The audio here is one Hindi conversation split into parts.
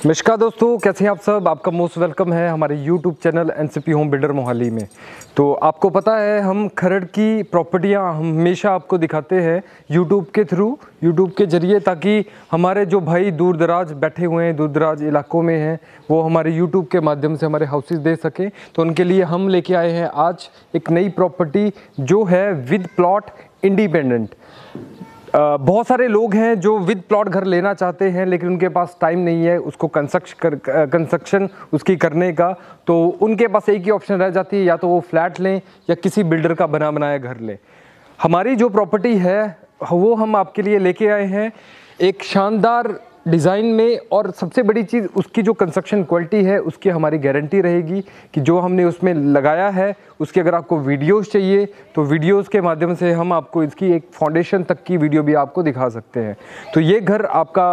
नमस्कार दोस्तों, कैसे हैं आप सब। आपका मोस्ट वेलकम है हमारे YouTube channel NCP home builder Mohali में। तो आपको पता है हम खरड़ की प्रॉपर्टियां हमेशा आपको दिखाते हैं YouTube के थ्रू, YouTube के ज़रिए, ताकि हमारे जो भाई दूर दराज बैठे हुए हैं, दूर दराज इलाकों में हैं, वो हमारे YouTube के माध्यम से हमारे हाउसेस दे सकें। तो उनके लिए हम लेके आए हैं आज एक नई प्रॉपर्टी जो है विद प्लॉट इंडिपेंडेंट। बहुत सारे लोग हैं जो विद प्लॉट घर लेना चाहते हैं, लेकिन उनके पास टाइम नहीं है उसको कंस्ट्रक्शन उसकी करने का। तो उनके पास एक ही ऑप्शन रह जाती है, या तो वो फ्लैट लें या किसी बिल्डर का बना बनाया घर लें। हमारी जो प्रॉपर्टी है वो हम आपके लिए लेके आए हैं एक शानदार डिज़ाइन में, और सबसे बड़ी चीज़ उसकी जो कंस्ट्रक्शन क्वालिटी है उसकी हमारी गारंटी रहेगी कि जो हमने उसमें लगाया है उसके अगर आपको वीडियोस चाहिए तो वीडियोस के माध्यम से हम आपको इसकी एक फाउंडेशन तक की वीडियो भी आपको दिखा सकते हैं। तो ये घर आपका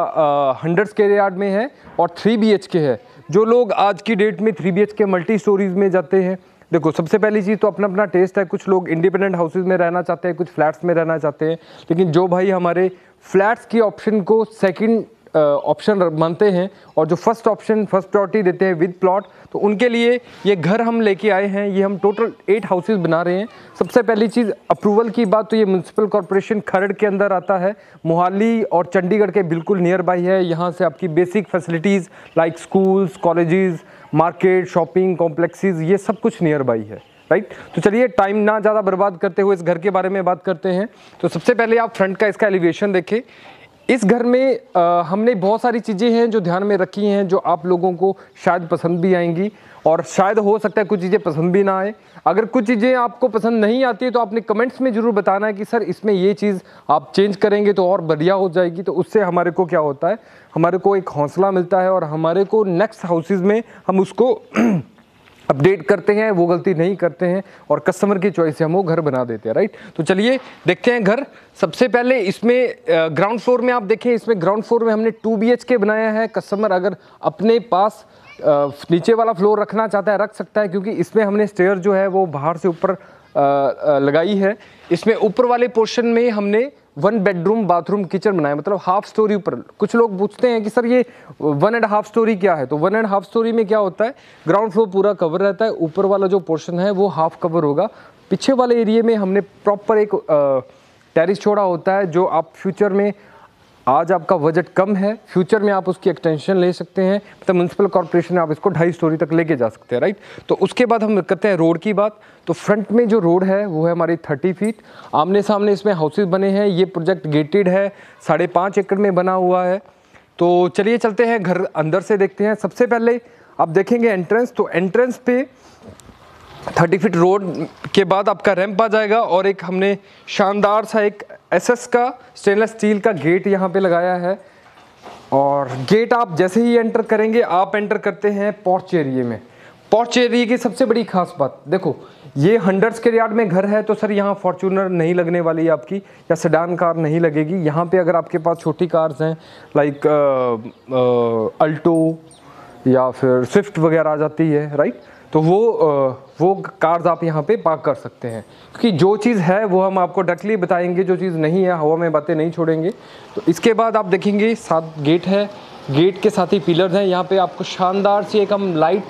100 स्क्वायर यार्ड में है और 3 BHK है। जो लोग आज की डेट में 3 BHK मल्टी स्टोरीज में जाते हैं, देखो सबसे पहली चीज़ तो अपना अपना टेस्ट है। कुछ लोग इंडिपेंडेंट हाउसेज में रहना चाहते हैं, कुछ फ्लैट्स में रहना चाहते हैं, लेकिन जो भाई हमारे फ्लैट्स की ऑप्शन को सेकंड ऑप्शन मानते हैं और जो फर्स्ट ऑप्शन फर्स्ट प्रायोरिटी देते हैं विद प्लॉट, तो उनके लिए ये घर हम लेके आए हैं। ये हम टोटल 8 हाउसेज बना रहे हैं। सबसे पहली चीज़ अप्रूवल की बात, तो ये म्यूनसिपल कॉर्पोरेशन खरड़ के अंदर आता है, मोहाली और चंडीगढ़ के बिल्कुल नियर बाई है। यहाँ से आपकी basic facilities like schools, colleges, market, shopping complexes, ये सब कुछ नियर बाई है, राइट। तो चलिए टाइम ना ज़्यादा बर्बाद करते हुए इस घर के बारे में बात करते हैं। तो सबसे पहले आप फ्रंट का इसका एलिवेशन देखें। इस घर में हमने बहुत सारी चीज़ें हैं जो ध्यान में रखी हैं, जो आप लोगों को शायद पसंद भी आएंगी, और शायद हो सकता है कुछ चीज़ें पसंद भी ना आए। अगर कुछ चीज़ें आपको पसंद नहीं आती है तो आपने कमेंट्स में ज़रूर बताना है कि सर इसमें ये चीज़ आप चेंज करेंगे तो और बढ़िया हो जाएगी। तो उससे हमारे को क्या होता है, हमारे को एक हौसला मिलता है और हमारे को नेक्स्ट हाउसेज में हम उसको अपडेट करते हैं, वो गलती नहीं करते हैं और कस्टमर की चॉइस से हम वो घर बना देते हैं, राइट। तो चलिए देखते हैं घर। सबसे पहले इसमें ग्राउंड फ्लोर में आप देखें, इसमें ग्राउंड फ्लोर में हमने 2 BHK बनाया है। कस्टमर अगर अपने पास नीचे वाला फ्लोर रखना चाहता है रख सकता है, क्योंकि इसमें हमने स्टेयर जो है वो बाहर से ऊपर लगाई है। इसमें ऊपर वाले पोर्शन में हमने 1 बेडरूम बाथरूम किचन बनाया, मतलब हाफ स्टोरी ऊपर। कुछ लोग पूछते हैं कि सर ये 1.5 स्टोरी क्या है, तो 1.5 स्टोरी में क्या होता है, ग्राउंड फ्लोर पूरा कवर रहता है, ऊपर वाला जो पोर्शन है वो हाफ कवर होगा। पीछे वाले एरिया में हमने प्रॉपर एक टेरिस छोड़ा होता है, जो आप फ्यूचर में, आज आपका बजट कम है, फ्यूचर में आप उसकी एक्सटेंशन ले सकते हैं, मतलब म्यूनसिपल कॉर्पोरेशन में आप इसको 2.5 स्टोरी तक लेके जा सकते हैं, राइट। तो उसके बाद हम करते हैं रोड की बात। तो फ्रंट में जो रोड है वो है हमारी 30 फीट। आमने सामने इसमें हाउसेज बने हैं। ये प्रोजेक्ट गेटेड है, 5.5 एकड़ में बना हुआ है। तो चलिए चलते हैं घर अंदर से देखते हैं। सबसे पहले आप देखेंगे एंट्रेंस, तो एंट्रेंस पे 30 फीट रोड के बाद आपका रैंप आ जाएगा, और एक हमने शानदार सा एक SS का स्टेनलेस स्टील का गेट यहाँ पे लगाया है। और गेट आप जैसे ही एंटर करेंगे, आप एंटर करते हैं पोर्च एरिया में। पोर्च एरिया की सबसे बड़ी खास बात, देखो ये 100 स्क्वायर यार्ड में घर है, तो सर यहाँ फॉर्च्यूनर नहीं लगने वाली आपकी, या सेडान कार नहीं लगेगी। यहाँ पे अगर आपके पास छोटी कार्स हैं लाइक अल्टो या फिर स्विफ्ट वगैरह आ जाती है, राइट, तो वो कार्स आप यहाँ पे पार्क कर सकते हैं। क्योंकि जो चीज़ है वो हम आपको डायरेक्टली बताएंगे, जो चीज़ नहीं है हवा में बातें नहीं छोड़ेंगे। तो इसके बाद आप देखेंगे साथ गेट है, गेट के साथ ही पिलर्स हैं। यहाँ पे आपको शानदार सी एक हम लाइट,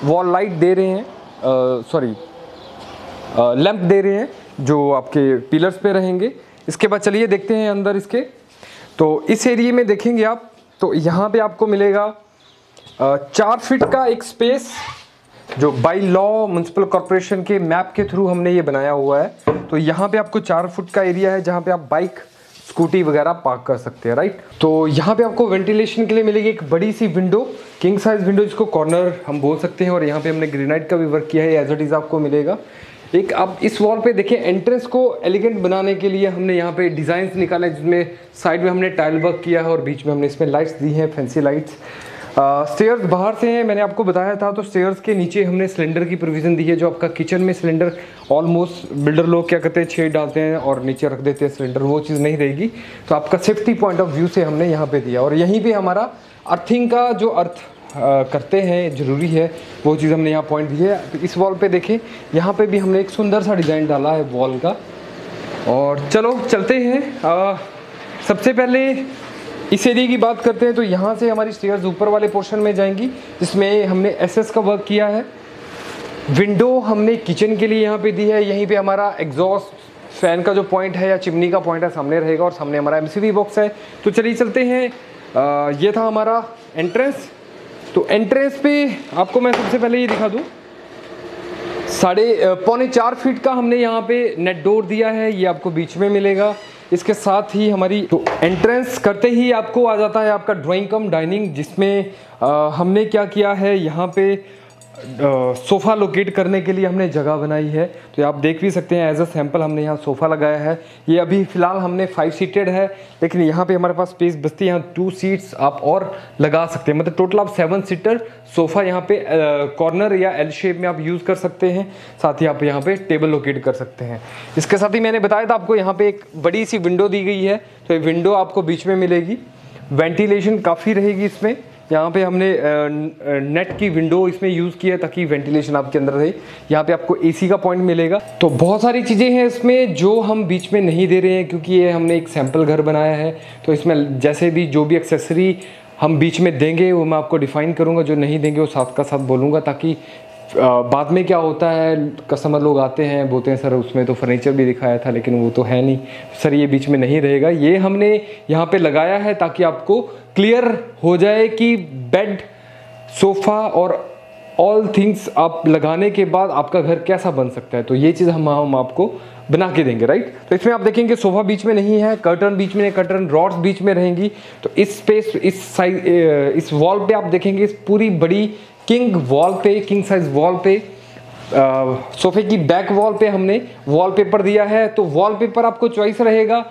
वॉल लाइट दे रहे हैं, लैंप दे रहे हैं जो आपके पिलर्स पे रहेंगे। इसके बाद चलिए देखते हैं अंदर इसके। तो इस एरिया में देखेंगे आप, तो यहाँ पे आपको मिलेगा 4 फीट का एक स्पेस, जो बाय लॉ म्यूनसिपल कॉर्पोरेशन के मैप के थ्रू हमने ये बनाया हुआ है। तो यहाँ पे आपको 4 फुट का एरिया है जहाँ पे आप बाइक स्कूटी वगैरह पार्क कर सकते हैं, राइट। तो यहाँ पे आपको वेंटिलेशन के लिए मिलेगी एक बड़ी सी विंडो, किंग साइज विंडो जिसको कॉर्नर हम बोल सकते हैं, और यहाँ पे हमने ग्रेनाइट का भी वर्क किया है, एज इट इज आपको मिलेगा। एक आप इस वॉल पे देखें, एंट्रेंस को एलिगेंट बनाने के लिए हमने यहाँ पे डिजाइन निकाले, जिसमें साइड में हमने टाइल वर्क किया है और बीच में हमने इसमें लाइट्स दी हैं, फैंसी लाइट्स। स्टेयर्स बाहर से हैं, मैंने आपको बताया था। तो स्टेयर्स के नीचे हमने सिलेंडर की प्रोविज़न दी है, जो आपका किचन में सिलेंडर ऑलमोस्ट बिल्डर लोग क्या करते हैं, छेद डालते हैं और नीचे रख देते हैं सिलेंडर, वो चीज़ नहीं रहेगी। तो आपका सेफ्टी पॉइंट ऑफ व्यू से हमने यहाँ पे दिया, और यहीं पे हमारा अर्थिंग का जो अर्थ करते हैं ज़रूरी है, वो चीज़ हमने यहाँ पॉइंट दी है। तो इस वॉल पे देखें, यहाँ पे भी हमने एक सुंदर सा डिज़ाइन डाला है वॉल का। और चलो चलते हैं। सबसे पहले इस एरिया की बात करते हैं तो यहाँ से हमारी स्टेयर्स ऊपर वाले पोर्शन में जाएंगी, जिसमें हमने एसएस का वर्क किया है। विंडो हमने किचन के लिए यहाँ पे दी है। यहीं पे हमारा एग्जॉस्ट फैन का जो पॉइंट है या चिमनी का पॉइंट है सामने रहेगा, और सामने हमारा एमसीबी बॉक्स है। तो चलिए चलते हैं। ये था हमारा एंट्रेंस। तो एंट्रेंस पे आपको मैं सबसे पहले ये दिखा दूँ, 3.25 फीट का हमने यहाँ पे नेट डोर दिया है, ये आपको बीच में मिलेगा। इसके साथ ही हमारी तो एंट्रेंस करते ही आपको आ जाता है आपका ड्राइंग कम डाइनिंग, जिसमें हमने क्या किया है, यहाँ पे सोफ़ा लोकेट करने के लिए हमने जगह बनाई है। तो आप देख भी सकते हैं, एज अ सैंपल हमने यहाँ सोफ़ा लगाया है। ये अभी फ़िलहाल हमने 5 सीटेड है, लेकिन यहाँ पे हमारे पास स्पेस बचती है, यहाँ 2 सीट्स आप और लगा सकते हैं। मतलब टोटल आप 7 सीटर सोफ़ा यहाँ पे कॉर्नर या एल शेप में आप यूज़ कर सकते हैं। साथ ही आप यहाँ पे टेबल लोकेट कर सकते हैं। इसके साथ ही मैंने बताया था आपको यहाँ पे एक बड़ी सी विंडो दी गई है, तो ये विंडो आपको बीच में मिलेगी। वेंटिलेशन काफ़ी रहेगी इसमें। यहाँ पे हमने नेट की विंडो इसमें यूज़ की है ताकि वेंटिलेशन आपके अंदर रहे। यहाँ पे आपको एसी का पॉइंट मिलेगा। तो बहुत सारी चीज़ें हैं इसमें जो हम बीच में नहीं दे रहे हैं, क्योंकि ये हमने एक सैंपल घर बनाया है। तो इसमें जैसे भी जो भी एक्सेसरी हम बीच में देंगे वो मैं आपको डिफ़ाइन करूँगा, जो नहीं देंगे वो साथ का साथ बोलूँगा, ताकि बाद में क्या होता है, कस्टमर लोग आते हैं बोलते हैं सर उसमें तो फर्नीचर भी दिखाया था लेकिन वो तो है नहीं। सर ये बीच में नहीं रहेगा, ये हमने यहाँ पे लगाया है ताकि आपको क्लियर हो जाए कि बेड, सोफ़ा और ऑल थिंग्स आप लगाने के बाद आपका घर कैसा बन सकता है। तो ये चीज़ हम आपको बना के देंगे, राइट। तो इसमें आप देखेंगे सोफ़ा बीच में नहीं है, कर्टन बीच में, कर्टन रॉड्स बीच में रहेंगी। तो इस स्पेस, इस साइज, इस वॉल पे आप देखेंगे, इस पूरी बड़ी किंग साइज वॉल पे, सोफे की बैक वॉल पे हमने वॉलपेपर दिया है। तो वॉलपेपर आपको चॉइस रहेगा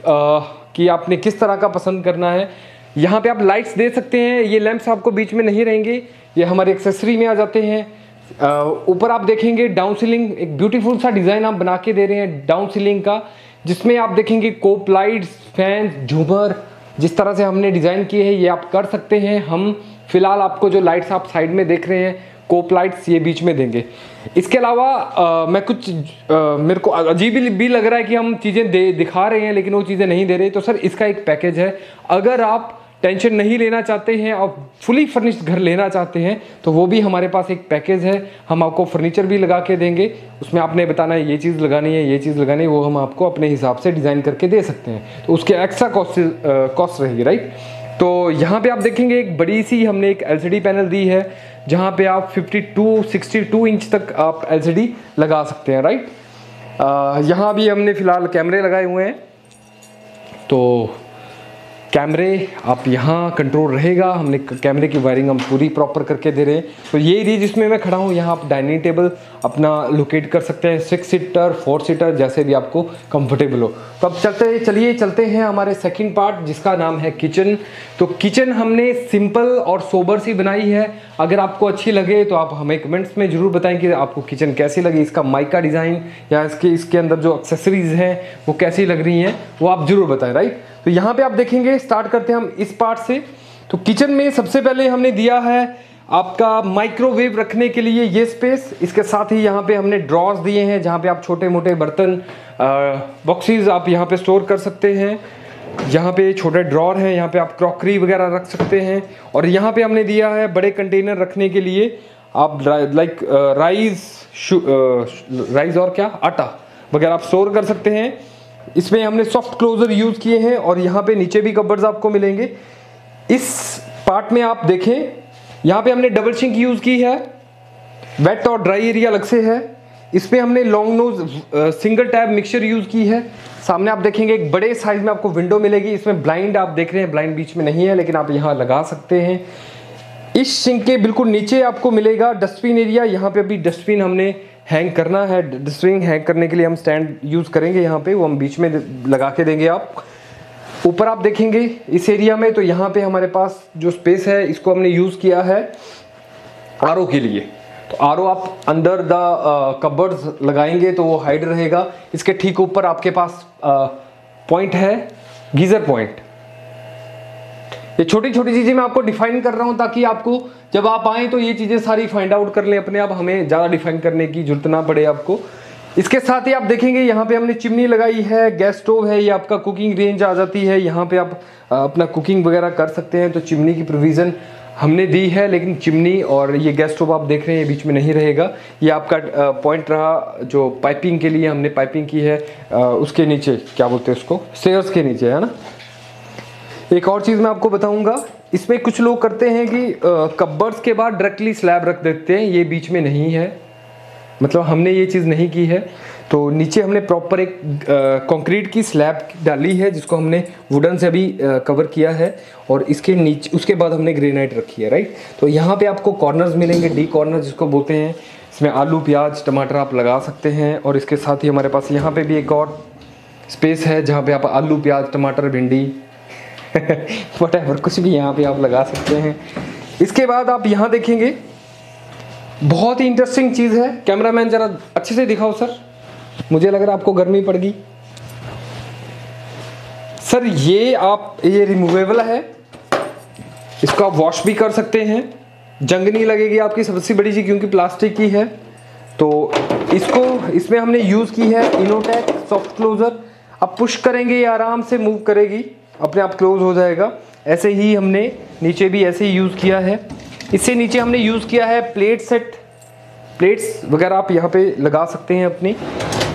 कि आपने किस तरह का पसंद करना है। यहाँ पे आप लाइट्स दे सकते हैं, ये लैंप्स आपको बीच में नहीं रहेंगे, ये हमारे एक्सेसरी में आ जाते हैं। ऊपर आप देखेंगे डाउन सीलिंग, एक ब्यूटीफुल सा डिज़ाइन आप बना के दे रहे हैं डाउन सीलिंग का, जिसमें आप देखेंगे कोप लाइट्स, फैन, झूमर, जिस तरह से हमने डिज़ाइन किए हैं ये आप कर सकते हैं। हम फिलहाल आपको जो लाइट्स आप साइड में देख रहे हैं, कोप लाइट्स, ये बीच में देंगे। इसके अलावा मैं कुछ मेरे को अजीब भी लग रहा है कि हम चीज़ें दिखा रहे हैं लेकिन वो चीज़ें नहीं दे रहे। तो सर इसका एक पैकेज है, अगर आप टेंशन नहीं लेना चाहते हैं और फुली फर्निश्ड घर लेना चाहते हैं तो वो भी हमारे पास एक पैकेज है। हम आपको फर्नीचर भी लगा के देंगे, उसमें आपने बताना है ये चीज़ लगानी है, ये चीज़ लगानी है, वो हम आपको अपने हिसाब से डिज़ाइन करके दे सकते हैं। तो उसके एक्स्ट्रा कॉस्ट रहेगी, राइट। तो यहाँ पे आप देखेंगे एक बड़ी सी हमने एक LCD पैनल दी है, जहाँ पे आप 62 इंच तक आप LCD लगा सकते हैं, राइट। यहाँ भी हमने फ़िलहाल कैमरे लगाए हुए हैं, तो कैमरे आप यहाँ कंट्रोल रहेगा। हमने कैमरे की वायरिंग हम पूरी प्रॉपर करके दे रहे हैं। तो ये एरिया जिसमें मैं खड़ा हूँ, यहाँ आप डाइनिंग टेबल अपना लोकेट कर सकते हैं, 6 सीटर 4 सीटर जैसे भी आपको कंफर्टेबल हो। तो अब चलते हैं हमारे सेकंड पार्ट, जिसका नाम है किचन। तो किचन हमने सिंपल और सोबर सी बनाई है। अगर आपको अच्छी लगे तो आप हमें कमेंट्स में ज़रूर बताएं कि आपको किचन कैसी लगी, इसका माइका डिज़ाइन या इसके अंदर जो एक्सेसरीज़ हैं वो कैसी लग रही हैं, वो आप ज़रूर बताएं, राइट। तो यहाँ पे आप देखेंगे, स्टार्ट करते हैं हम इस पार्ट से। तो किचन में सबसे पहले हमने दिया है आपका माइक्रोवेव रखने के लिए ये स्पेस। इसके साथ ही यहाँ पे हमने ड्रॉर्स दिए हैं जहाँ पे आप छोटे मोटे बर्तन, बॉक्सेस आप यहाँ पे स्टोर कर सकते हैं। यहाँ पे छोटे ड्रॉर हैं, यहाँ पे आप क्रॉकरी वगैरह रख सकते हैं। और यहाँ पे हमने दिया है बड़े कंटेनर रखने के लिए, आप लाइक राइस और क्या आटा वगैरह आप स्टोर कर सकते हैं। इसमें हमने सॉफ्ट क्लोजर यूज़ किए हैं और यहाँ पे नीचे भी कबर्ड्स आपको मिलेंगे। इस पार्ट में आप देखें, यहाँ पे हमने डबल सिंक यूज़ की है, वेट और ड्राई एरिया अलग से है। इसमें हमने long nose single tab mixture use की है। सामने आप देखेंगे एक बड़े साइज में आपको विंडो मिलेगी। इसमें ब्लाइंड आप देख रहे हैं, ब्लाइंड बीच में नहीं है लेकिन आप यहाँ लगा सकते हैं। इस सिंक के बिल्कुल नीचे आपको मिलेगा डस्टबिन एरिया। यहाँ पे अभी डस्टबिन हमने हैंग करना है, डस्टबिन हैंग करने के लिए हम स्टैंड यूज़ करेंगे, यहाँ पे वो हम बीच में लगा के देंगे। आप ऊपर आप देखेंगे इस एरिया में, तो यहाँ पे हमारे पास जो स्पेस है इसको हमने यूज़ किया है आरओ के लिए। तो आरओ आप अंडर द कबर्ड्स लगाएंगे तो वो हाइड रहेगा। इसके ठीक ऊपर आपके पास पॉइंट है, गीजर पॉइंट। ये छोटी छोटी चीज़ें मैं आपको डिफाइन कर रहा हूँ ताकि आपको जब आप आएँ तो ये चीज़ें सारी फाइंड आउट कर लें अपने आप, हमें ज़्यादा डिफाइन करने की जरूरत ना पड़े आपको। इसके साथ ही आप देखेंगे यहाँ पे हमने चिमनी लगाई है, गैस स्टोव है, ये आपका कुकिंग रेंज आ जाती है। यहाँ पे आप अपना कुकिंग वगैरह कर सकते हैं, तो चिमनी की प्रोविज़न हमने दी है। लेकिन चिमनी और ये गैस स्टोव आप देख रहे हैं ये बीच में नहीं रहेगा। ये आपका पॉइंट रहा जो पाइपिंग के लिए हमने पाइपिंग की है, उसके नीचे क्या बोलते हैं उसको, स्टेयर्स के नीचे, है ना। एक और चीज़ मैं आपको बताऊंगा, इसमें कुछ लोग करते हैं कि कबर्ड्स के बाद डायरेक्टली स्लैब रख देते हैं, ये बीच में नहीं है, मतलब हमने ये चीज़ नहीं की है। तो नीचे हमने प्रॉपर एक कंक्रीट की स्लैब डाली है जिसको हमने वुडन से भी कवर किया है, और इसके नीचे उसके बाद हमने ग्रेनाइट रखी है, राइट। तो यहाँ पे आपको कॉर्नर्स मिलेंगे, डी कॉर्नर जिसको बोलते हैं। इसमें आलू प्याज टमाटर आप लगा सकते हैं, और इसके साथ ही हमारे पास यहाँ पे भी एक और स्पेस है जहाँ पे आप आलू प्याज टमाटर भिंडी व्हाटएवर कुछ भी यहाँ पे आप लगा सकते हैं। इसके बाद आप यहाँ देखेंगे बहुत ही इंटरेस्टिंग चीज़ है। कैमरामैन जरा अच्छे से दिखाओ सर, मुझे लग रहा है आपको गर्मी पड़ गई सर। ये रिमूवेबल है, इसको आप वॉश भी कर सकते हैं, जंग नहीं लगेगी आपकी, सबसे बड़ी चीज़ क्योंकि प्लास्टिक की है। तो इसमें हमने यूज़ की है इनोटेक सॉफ्ट क्लोजर। आप पुश करेंगे ये आराम से मूव करेगी, अपने आप क्लोज हो जाएगा। ऐसे ही हमने नीचे भी ऐसे ही यूज़ किया है। इससे नीचे हमने यूज़ किया है प्लेट सेट, प्लेट्स वगैरह आप यहाँ पे लगा सकते हैं अपनी।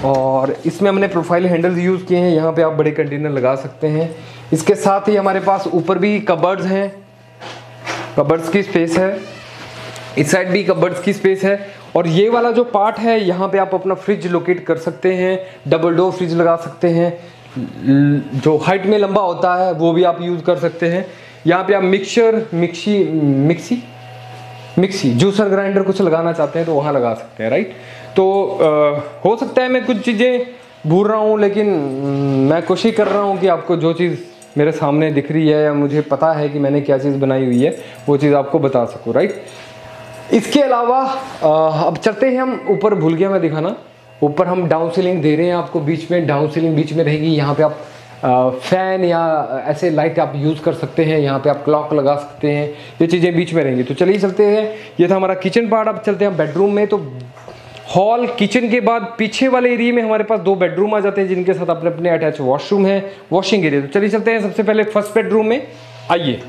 और इसमें हमने प्रोफाइल हैंडल्स यूज़ किए हैं, यहाँ पे आप बड़े कंटेनर लगा सकते हैं। इसके साथ ही हमारे पास ऊपर भी कबर्ड्स हैं, कबर्ड्स की स्पेस है, इस साइड भी कबर्ड्स की स्पेस है। और ये वाला जो पार्ट है यहाँ पे आप अपना फ्रिज लोकेट कर सकते हैं, डबल डोर फ्रिज लगा सकते हैं, जो हाइट में लंबा होता है वो भी आप यूज़ कर सकते हैं। यहाँ पे आप मिक्सी जूसर ग्राइंडर कुछ लगाना चाहते हैं तो वहाँ लगा सकते हैं, राइट। तो हो सकता है मैं कुछ चीज़ें भूल रहा हूँ, लेकिन मैं कोशिश कर रहा हूँ कि आपको जो चीज़ मेरे सामने दिख रही है या मुझे पता है कि मैंने क्या चीज़ बनाई हुई है वो चीज़ आपको बता सकूँ, राइट। इसके अलावा अब चलते हैं हम ऊपर, भूल गया मैं दिखाना। ऊपर हम डाउन सीलिंग दे रहे हैं आपको, बीच में डाउन सीलिंग बीच में रहेगी। यहाँ पे आप फैन या ऐसे लाइट आप यूज़ कर सकते हैं, यहाँ पे आप क्लॉक लगा सकते हैं, ये चीज़ें बीच में रहेंगी। तो चलिए चलते हैं, ये था हमारा किचन पार्ट। अब चलते हैं बेडरूम में। तो हॉल किचन के बाद पीछे वाले एरिया में हमारे पास 2 बेडरूम आ जाते हैं जिनके साथ अपने अपने अटैच वॉशरूम है, वॉशिंग एरिया। तो चलिए चलते हैं सबसे पहले फर्स्ट बेडरूम में, आइए।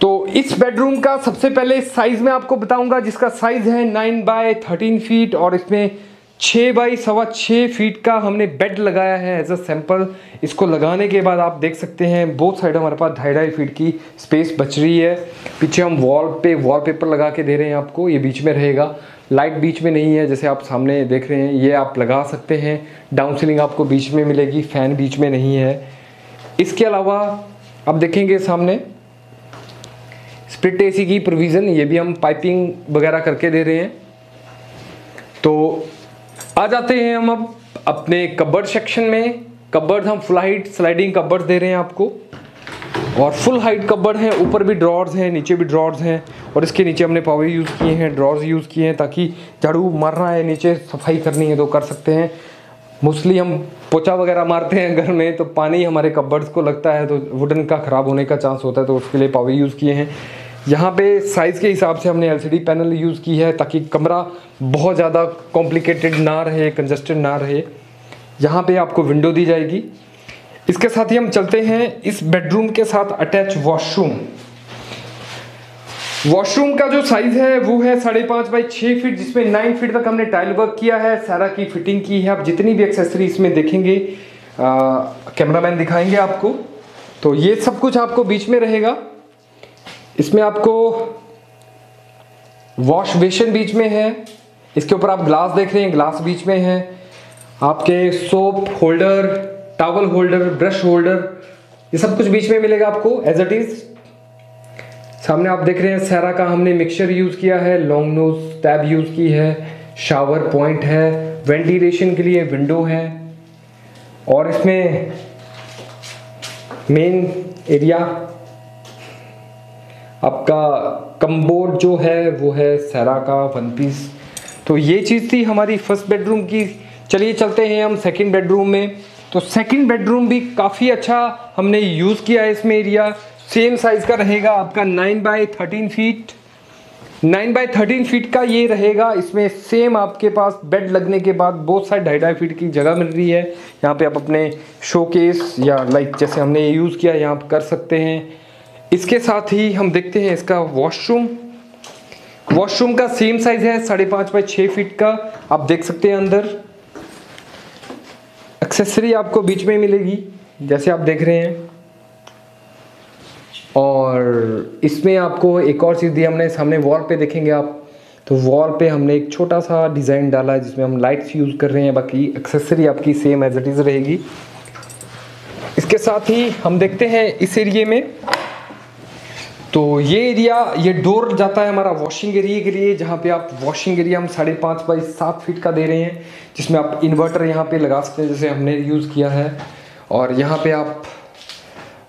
तो इस बेडरूम का सबसे पहले साइज में आपको बताऊंगा, जिसका साइज है 9 बाय 13 फीट, और इसमें 6 बाई 6.25 फीट का हमने बेड लगाया है एज अ सैंपल। इसको लगाने के बाद आप देख सकते हैं बोथ साइड हमारे पास 2.5 फीट की स्पेस बच रही है। पीछे हम वॉलपेपर लगा के दे रहे हैं आपको, ये बीच में रहेगा। लाइट बीच में नहीं है जैसे आप सामने देख रहे हैं, ये आप लगा सकते हैं। डाउन सीलिंग आपको बीच में मिलेगी, फैन बीच में नहीं है। इसके अलावा आप देखेंगे सामने स्प्लिट एसी की प्रोविज़न, ये भी हम पाइपिंग वगैरह करके दे रहे हैं। तो आ जाते हैं हम अब अपने कबर्ड सेक्शन में। कबर्ड हम फुल हाइट स्लाइडिंग कबर्ड दे रहे हैं आपको, और फुल हाइट कबर्ड है, ऊपर भी ड्रॉर्स हैं, नीचे भी ड्रॉर्स हैं, और इसके नीचे हमने पावे यूज़ किए हैं, ड्रॉर्स यूज़ किए हैं, ताकि झाड़ू मारना है नीचे सफाई करनी है तो कर सकते हैं। मोस्टली हम पोछा वगैरह मारते हैं घर में, तो पानी हमारे कबर्ड्स को लगता है तो वुडन का ख़राब होने का चांस होता है, तो उसके लिए पावे यूज़ किए हैं। यहाँ पे साइज़ के हिसाब से हमने LCD पैनल यूज़ की है ताकि कमरा बहुत ज़्यादा कॉम्प्लिकेटेड ना रहे, कंजस्टेड ना रहे। यहाँ पे आपको विंडो दी जाएगी। इसके साथ ही हम चलते हैं इस बेडरूम के साथ अटैच वॉशरूम। वॉशरूम का जो साइज है वो है 5.5 बाई 6 फीट, जिसमें 9 फीट तक हमने टाइल वर्क किया है, सारा की फिटिंग की है। आप जितनी भी एक्सेसरी इसमें देखेंगे कैमरामैन दिखाएंगे आपको। तो ये सब कुछ आपको बीच में रहेगा। इसमें आपको वॉश बेसिन बीच में है, इसके ऊपर आप ग्लास देख रहे हैं, ग्लास बीच में है। आपके soap holder, towel holder, brush holder, ये सब कुछ बीच में मिलेगा आपको एज इट इज। सामने आप देख रहे हैं सैरा का हमने मिक्सचर यूज किया है, लॉन्ग नोज टैब यूज की है, शावर पॉइंट है, वेंटिलेशन के लिए विंडो है, और इसमें मेन एरिया आपका कमबोर्ड जो है वो है सैरा का 1 पीस। तो ये चीज़ थी हमारी फर्स्ट बेडरूम की। चलिए चलते हैं हम सेकंड बेडरूम में। तो सेकंड बेडरूम भी काफ़ी अच्छा हमने यूज़ किया है। इसमें एरिया सेम साइज़ का रहेगा आपका 9 बाय 13 फीट। 9x13 फीट का ये रहेगा। इसमें सेम आपके पास बेड लगने के बाद बोथ साइड 2.5 फीट की जगह मिल रही है। यहाँ पे आप अपने शोकेस या लाइक जैसे हमने ये यूज़ किया यहाँ पर कर सकते हैं। इसके साथ ही हम देखते हैं इसका वॉशरूम का सेम साइज है 5.5x6 फीट का। आप देख सकते हैं अंदर एक्सेसरी आपको बीच में मिलेगी जैसे आप देख रहे हैं। और इसमें आपको एक और चीज़ दी हमने, सामने वॉल पे देखेंगे आप तो वॉल पे हमने एक छोटा सा डिज़ाइन डाला है जिसमें हम लाइट्स यूज़ कर रहे हैं। बाकी एक्सेसरी आपकी सेम एज इट इज़ रहेगी। इसके साथ ही हम देखते हैं इस एरिया में, तो ये एरिया, ये डोर जाता है हमारा वॉशिंग एरिया के लिए, जहाँ पे आप वॉशिंग एरिया हम 5.5x7 फीट का दे रहे हैं, जिसमें आप इन्वर्टर यहाँ पे लगा सकते हैं जैसे हमने यूज़ किया है। और यहाँ पे आप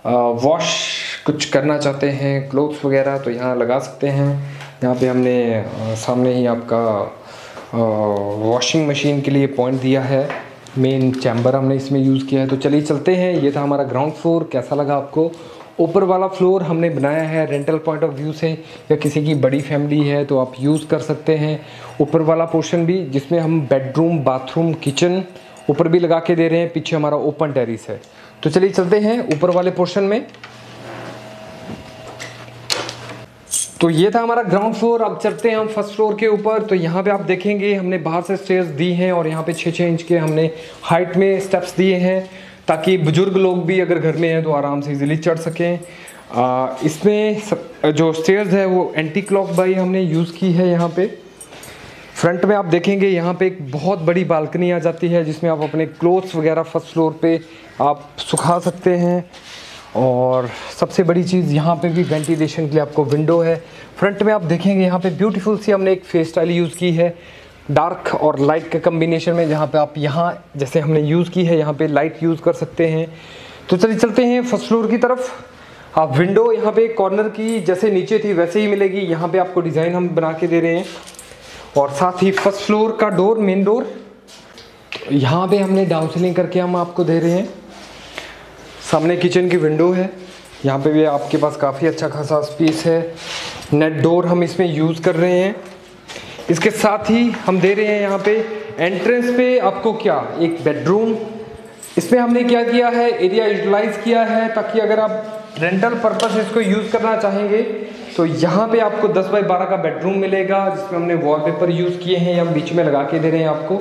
वॉश कुछ करना चाहते हैं क्लोथ्स वगैरह तो यहाँ लगा सकते हैं। यहाँ पे हमने सामने ही आपका वॉशिंग मशीन के लिए पॉइंट दिया है, मेन चैम्बर हमने इसमें यूज़ किया है। तो चलिए चलते हैं। ये था हमारा ग्राउंड फ्लोर। कैसा लगा आपको? ऊपर वाला फ्लोर हमने बनाया है रेंटल पॉइंट ऑफ व्यू से, या किसी की बड़ी फैमिली है तो आप यूज़ कर सकते हैं। ऊपर वाला पोर्शन भी जिसमें हम बेडरूम, बाथरूम, किचन ऊपर भी लगा के दे रहे हैं। पीछे हमारा ओपन टेरिस है। तो चलिए चलते हैं ऊपर वाले पोर्शन में। तो ये था हमारा ग्राउंड फ्लोर। अब चलते हैं हम फर्स्ट फ्लोर के ऊपर। तो यहाँ पे आप देखेंगे हमने बाहर से स्टेयर्स दी हैं और यहाँ पे 6-6 इंच के हमने हाइट में स्टेप्स दिए हैं ताकि बुजुर्ग लोग भी अगर घर में हैं तो आराम से इजीली चढ़ सकें। इसमें जो स्टेयर्स है वो एंटी क्लॉक बाई हमने यूज़ की है। यहाँ पे फ्रंट में आप देखेंगे यहाँ पे एक बहुत बड़ी बालकनी आ जाती है जिसमें आप अपने क्लोथ्स वगैरह फर्स्ट फ्लोर पे आप सुखा सकते हैं। और सबसे बड़ी चीज़ यहाँ पे भी वेंटिलेशन के लिए आपको विंडो है। फ्रंट में आप देखेंगे यहाँ पे ब्यूटीफुल सी हमने एक फेस टाइल यूज़ की है डार्क और लाइट के कम्बिनेशन में, जहाँ पे आप यहाँ जैसे हमने यूज़ की है यहाँ पे लाइट यूज़ कर सकते हैं। तो चलिए चलते हैं फर्स्ट फ्लोर की तरफ। आप विंडो यहाँ पे कॉर्नर की जैसे नीचे थी वैसे ही मिलेगी, यहाँ पे आपको डिज़ाइन हम बना के दे रहे हैं। और साथ ही फर्स्ट फ्लोर का डोर, मेन डोर, यहाँ पे हमने डाउन सीलिंग करके हम आपको दे रहे हैं। सामने किचन की विंडो है, यहाँ पे भी आपके पास काफ़ी अच्छा खासा स्पेस है। नेट डोर हम इसमें यूज़ कर रहे हैं। इसके साथ ही हम दे रहे हैं यहाँ पे एंट्रेंस पे आपको क्या, एक बेडरूम। इसमें हमने क्या किया है, एरिया यूटिलाइज किया है ताकि अगर आप रेंटल पर्पस इसको यूज़ करना चाहेंगे तो यहाँ पे आपको 10x12 का बेडरूम मिलेगा जिसमें हमने वॉलपेपर यूज़ किए हैं या बीच में लगा के दे रहे हैं आपको।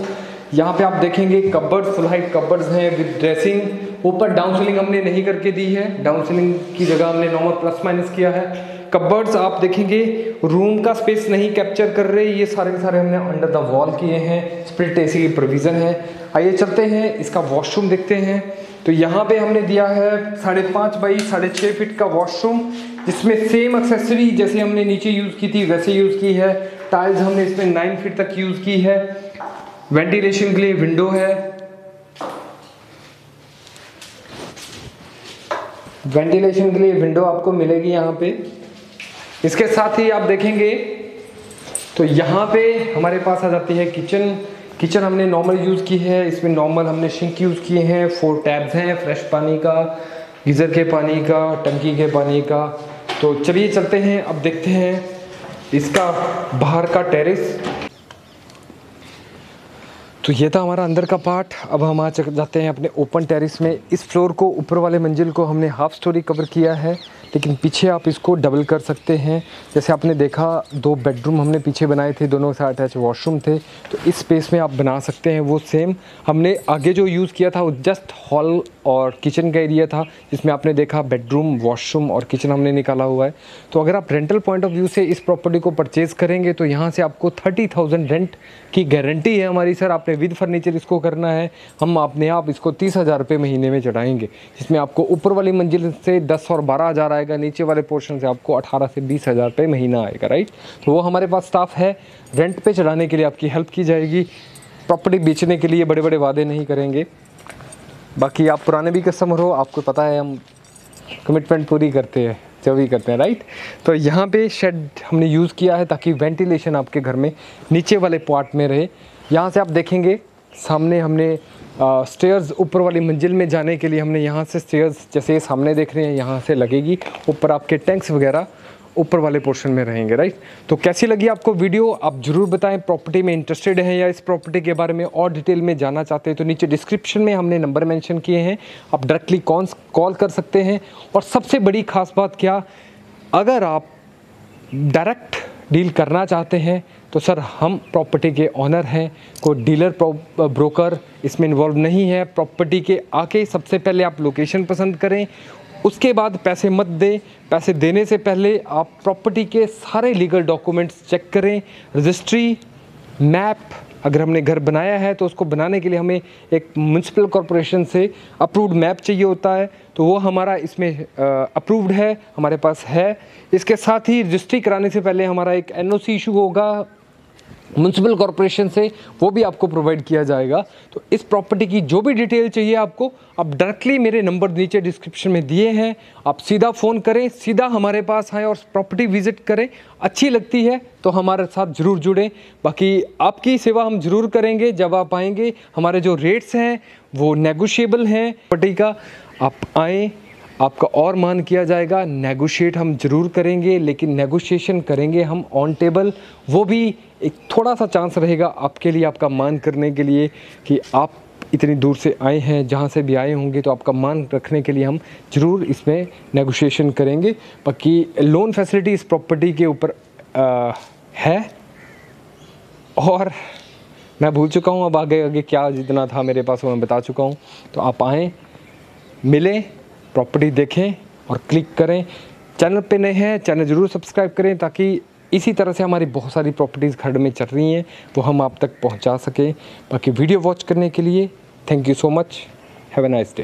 यहाँ पे आप देखेंगे कबर्ड, फुल हाइट कबर्ड्स हैं विद ड्रेसिंग। ऊपर डाउन सीलिंग हमने नहीं करके दी है, डाउन सीलिंग की जगह हमने नॉर्मल प्लस माइनस किया है। कबर्ड्स आप देखेंगे रूम का स्पेस नहीं कैप्चर कर रहे, ये सारे के सारे हमने अंडर द वॉल किए हैं। स्प्लिट एसी की प्रोविज़न है। आइए चलते हैं इसका वॉशरूम देखते हैं। तो यहाँ पे हमने दिया है 5.5x6 फीट का वॉशरूम जिसमें सेम एक्सेसरी जैसे हमने नीचे यूज़ की थी वैसे यूज़ की है। टाइल्स हमने इसमें 9 फीट तक यूज़ की है। वेंटिलेशन के लिए विंडो है, वेंटिलेशन के लिए विंडो आपको मिलेगी यहाँ पे। इसके साथ ही आप देखेंगे तो यहाँ पे हमारे पास आ जाती है किचन। किचन हमने नॉर्मल यूज़ की है, इसमें नॉर्मल हमने सिंक यूज़ किए हैं। 4 टैब्स हैं, फ्रेश पानी का, गीज़र के पानी का, टंकी के पानी का। तो चलिए चलते हैं, अब देखते हैं इसका बाहर का टेरेस। तो ये था हमारा अंदर का पार्ट। अब हम आ जाते हैं अपने ओपन टेरेस में। इस फ्लोर को, ऊपर वाले मंजिल को हमने हाफ स्टोरी कवर किया है, लेकिन पीछे आप इसको डबल कर सकते हैं। जैसे आपने देखा 2 बेडरूम हमने पीछे बनाए थे, दोनों के साथ अटैच वॉशरूम थे, तो इस स्पेस में आप बना सकते हैं। वो सेम हमने आगे जो यूज़ किया था वो जस्ट हॉल और किचन का एरिया था, जिसमें आपने देखा बेडरूम, वॉशरूम और किचन हमने निकाला हुआ है। तो अगर आप रेंटल पॉइंट ऑफ व्यू से इस प्रॉपर्टी को परचेज़ करेंगे तो यहाँ से आपको 30,000 रेंट की गारंटी है हमारी। सर आपने विद फर्नीचर इसको करना है, हम अपने आप इसको 30,000 रुपये महीने में चढ़ाएंगे, जिसमें आपको ऊपर वाली मंजिल से 10 और 12,000 आएगा, नीचे वाले पोर्शन से आपको 18 से 20,000 रुपये महीना आएगा, राइट। तो वो हमारे पास स्टाफ है, रेंट पे चढ़ाने के लिए आपकी हेल्प की जाएगी। प्रॉपर्टी बेचने के लिए बड़े बड़े वादे नहीं करेंगे। बाकी आप पुराने भी कस्टमर हो, आपको पता है हम कमिटमेंट पूरी करते हैं जो भी करते हैं, राइट। तो यहाँ पे शेड हमने यूज़ किया है ताकि वेंटिलेशन आपके घर में नीचे वाले पार्ट में रहे। यहाँ से आप देखेंगे सामने हमने स्टेयर्स ऊपर वाली मंजिल में जाने के लिए हमने यहाँ से स्टेयर्स जैसे सामने देख रहे हैं यहाँ से लगेगी। ऊपर आपके टैंक्स वगैरह ऊपर वाले पोर्शन में रहेंगे, राइट। तो कैसी लगी आपको वीडियो, आप ज़रूर बताएं। प्रॉपर्टी में इंटरेस्टेड हैं या इस प्रॉपर्टी के बारे में और डिटेल में जानना चाहते हैं तो नीचे डिस्क्रिप्शन में हमने नंबर मेंशन किए हैं, आप डायरेक्टली कॉल कर सकते हैं। और सबसे बड़ी खास बात क्या, अगर आप डायरेक्ट डील करना चाहते हैं तो सर हम प्रॉपर्टी के ऑनर हैं, कोई डीलर ब्रोकर इसमें इन्वॉल्व नहीं है। प्रॉपर्टी के आके सबसे पहले आप लोकेशन पसंद करें, उसके बाद पैसे मत दें। पैसे देने से पहले आप प्रॉपर्टी के सारे लीगल डॉक्यूमेंट्स चेक करें, रजिस्ट्री, मैप। अगर हमने घर बनाया है तो उसको बनाने के लिए हमें एक म्युनिसिपल कॉरपोरेशन से अप्रूव्ड मैप चाहिए होता है, तो वो हमारा इसमें अप्रूव्ड है, हमारे पास है। इसके साथ ही रजिस्ट्री कराने से पहले हमारा एक NOC इशू होगा म्युनिसिपल कॉरपोरेशन से, वो भी आपको प्रोवाइड किया जाएगा। तो इस प्रॉपर्टी की जो भी डिटेल चाहिए आपको, आप डायरेक्टली मेरे नंबर नीचे डिस्क्रिप्शन में दिए हैं, आप सीधा फ़ोन करें, सीधा हमारे पास आएँ और प्रॉपर्टी विजिट करें। अच्छी लगती है तो हमारे साथ ज़रूर जुड़ें। बाकी आपकी सेवा हम ज़रूर करेंगे जब आप आएंगे। हमारे जो रेट्स हैं वो नेगोशिएबल हैं प्रॉपर्टी का, आप आएँ, आपका और मान किया जाएगा। नेगोशिएट हम ज़रूर करेंगे, लेकिन नेगोशिएशन करेंगे हम ऑन टेबल। वो भी एक थोड़ा सा चांस रहेगा आपके लिए, आपका मान करने के लिए कि आप इतनी दूर से आए हैं, जहाँ से भी आए होंगे, तो आपका मान रखने के लिए हम ज़रूर इसमें नेगोशिएशन करेंगे। बाकी लोन फैसिलिटी इस प्रॉपर्टी के ऊपर है, और मैं भूल चुका हूँ अब आगे क्या जितना था मेरे पास वो मैं बता चुका हूँ। तो आप आएँ, मिलें, प्रॉपर्टी देखें और क्लिक करें। चैनल पे नए हैं, चैनल ज़रूर सब्सक्राइब करें ताकि इसी तरह से हमारी बहुत सारी प्रॉपर्टीज़ खर्ड में चल रही हैं वो हम आप तक पहुंचा सकें। बाकी वीडियो वॉच करने के लिए thank you so much. Have a nice day.